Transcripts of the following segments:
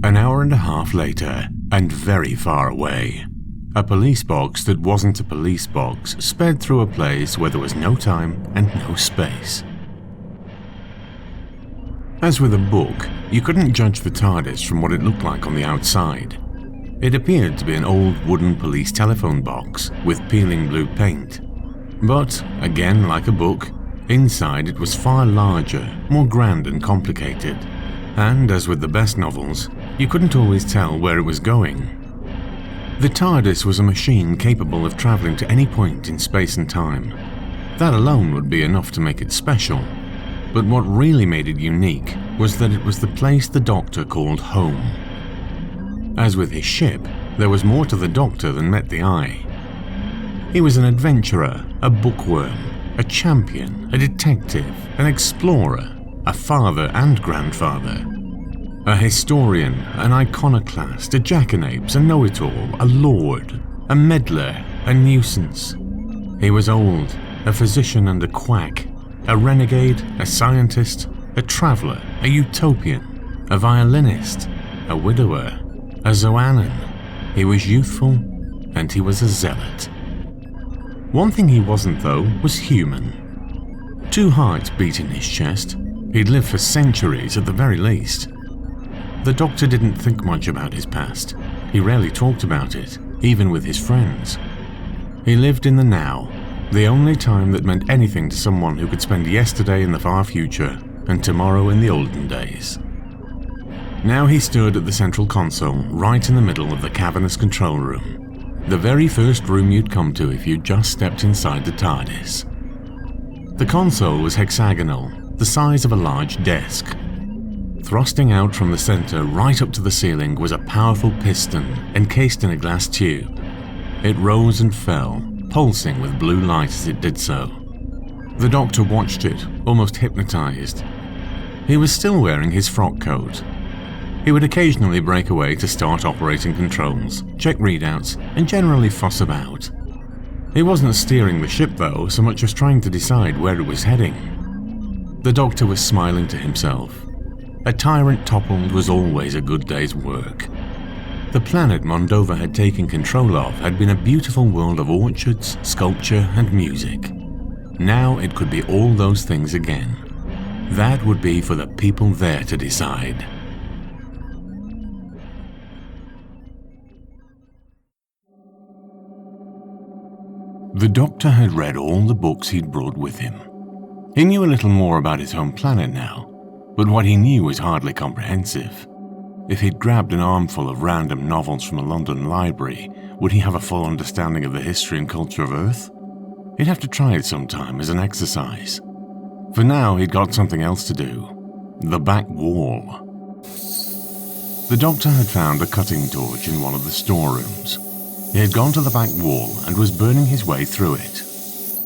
An hour and a half later, and very far away, a police box that wasn't a police box sped through a place where there was no time and no space. As with a book, you couldn't judge the TARDIS from what it looked like on the outside. It appeared to be an old wooden police telephone box with peeling blue paint. But, again like a book, inside it was far larger, more grand and complicated. And as with the best novels, you couldn't always tell where it was going. The TARDIS was a machine capable of traveling to any point in space and time. That alone would be enough to make it special. But what really made it unique was that it was the place the Doctor called home. As with his ship, there was more to the Doctor than met the eye. He was an adventurer, a bookworm, a champion, a detective, an explorer, a father and grandfather, a historian, an iconoclast, a jackanapes, a know-it-all, a lord, a meddler, a nuisance. He was old, a physician and a quack, a renegade, a scientist, a traveller, a utopian, a violinist, a widower, a Zoannan. He was youthful, and he was a zealot. One thing he wasn't, though, was human. 2 hearts beat in his chest. He'd lived for centuries at the very least. The Doctor didn't think much about his past. He rarely talked about it, even with his friends. He lived in the now, the only time that meant anything to someone who could spend yesterday in the far future and tomorrow in the olden days. Now he stood at the central console, right in the middle of the cavernous control room. The very first room you'd come to if you'd just stepped inside the TARDIS. The console was hexagonal, the size of a large desk. Thrusting out from the center right up to the ceiling was a powerful piston encased in a glass tube. It rose and fell, pulsing with blue light as it did so. The Doctor watched it, almost hypnotized. He was still wearing his frock coat. He would occasionally break away to start operating controls, check readouts, and generally fuss about. He wasn't steering the ship though, so much as trying to decide where it was heading. The Doctor was smiling to himself. A tyrant toppled was always a good day's work. The planet Mondova had taken control of had been a beautiful world of orchards, sculpture, and music. Now it could be all those things again. That would be for the people there to decide. The Doctor had read all the books he'd brought with him. He knew a little more about his home planet now, but what he knew was hardly comprehensive. If he'd grabbed an armful of random novels from a London library, would he have a full understanding of the history and culture of Earth? He'd have to try it sometime as an exercise. For now, he'd got something else to do. The back wall. The Doctor had found a cutting torch in one of the storerooms. He had gone to the back wall and was burning his way through it.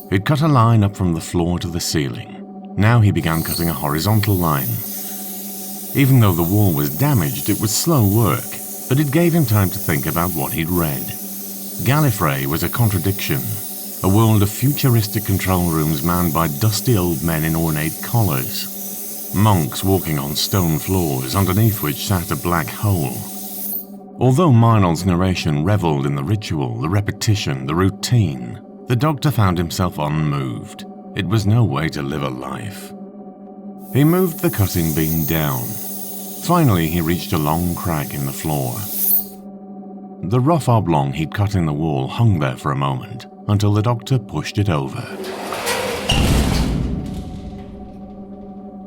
He'd cut a line up from the floor to the ceiling. Now he began cutting a horizontal line. Even though the wall was damaged, it was slow work, but it gave him time to think about what he'd read. Gallifrey was a contradiction, a world of futuristic control rooms manned by dusty old men in ornate collars. Monks walking on stone floors, underneath which sat a black hole. Although Marnell's narration revelled in the ritual, the repetition, the routine, the Doctor found himself unmoved. It was no way to live a life. He moved the cutting beam down. Finally, he reached a long crack in the floor. The rough oblong he'd cut in the wall hung there for a moment, until the Doctor pushed it over.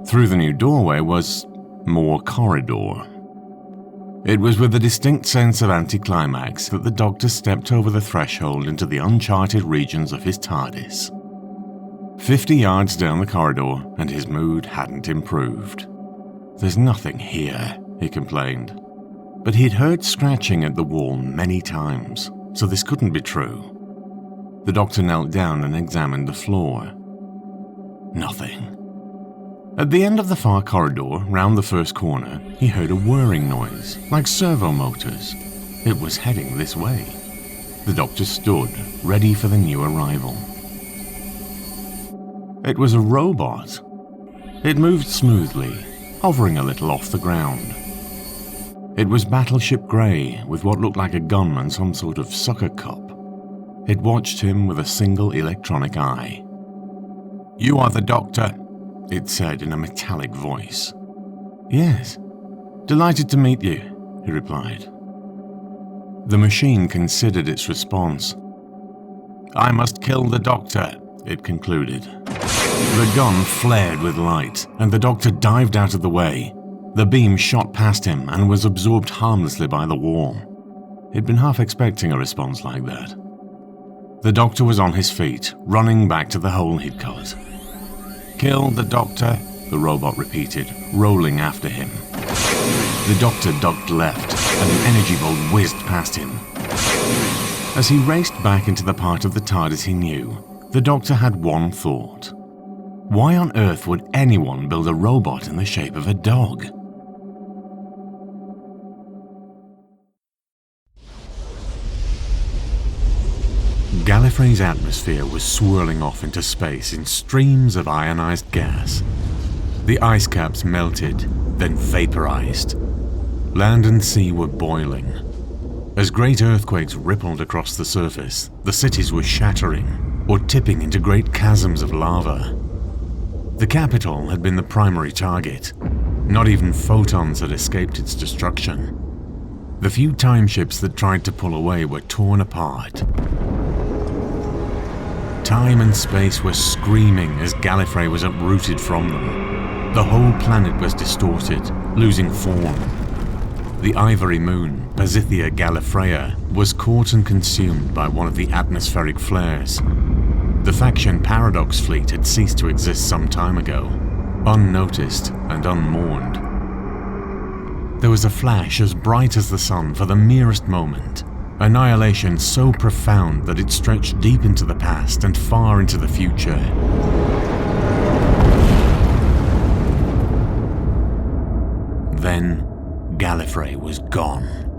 Through the new doorway was more corridor. It was with a distinct sense of anticlimax that the Doctor stepped over the threshold into the uncharted regions of his TARDIS. 50 yards down the corridor, and his mood hadn't improved. "There's nothing here," he complained. But he'd heard scratching at the wall many times, so this couldn't be true. The Doctor knelt down and examined the floor. Nothing. At the end of the far corridor, round the first corner, he heard a whirring noise, like servo motors. It was heading this way. The Doctor stood, ready for the new arrival. It was a robot. It moved smoothly, hovering a little off the ground. It was battleship grey with what looked like a gun and some sort of sucker cup. It watched him with a single electronic eye. "You are the doctor," it said in a metallic voice. "Yes. Delighted to meet you," he replied. The machine considered its response. "I must kill the doctor," it concluded. The gun flared with light, and the doctor dived out of the way. The beam shot past him and was absorbed harmlessly by the wall. He'd been half expecting a response like that. The doctor was on his feet, running back to the hole he'd cut. "Kill the doctor," the robot repeated, rolling after him. The doctor ducked left, and an energy bolt whizzed past him. As he raced back into the part of the TARDIS he knew, the doctor had one thought. Why on earth would anyone build a robot in the shape of a dog? Gallifrey's atmosphere was swirling off into space in streams of ionized gas. The ice caps melted, then vaporized. Land and sea were boiling. As great earthquakes rippled across the surface, the cities were shattering or tipping into great chasms of lava. The capital had been the primary target. Not even photons had escaped its destruction. The few timeships that tried to pull away were torn apart. Time and space were screaming as Gallifrey was uprooted from them. The whole planet was distorted, losing form. The ivory moon, Pasithia Gallifreya, was caught and consumed by one of the atmospheric flares. The faction Paradox fleet had ceased to exist some time ago, unnoticed and unmourned. There was a flash as bright as the sun for the merest moment. Annihilation so profound that it stretched deep into the past and far into the future. Then, Gallifrey was gone.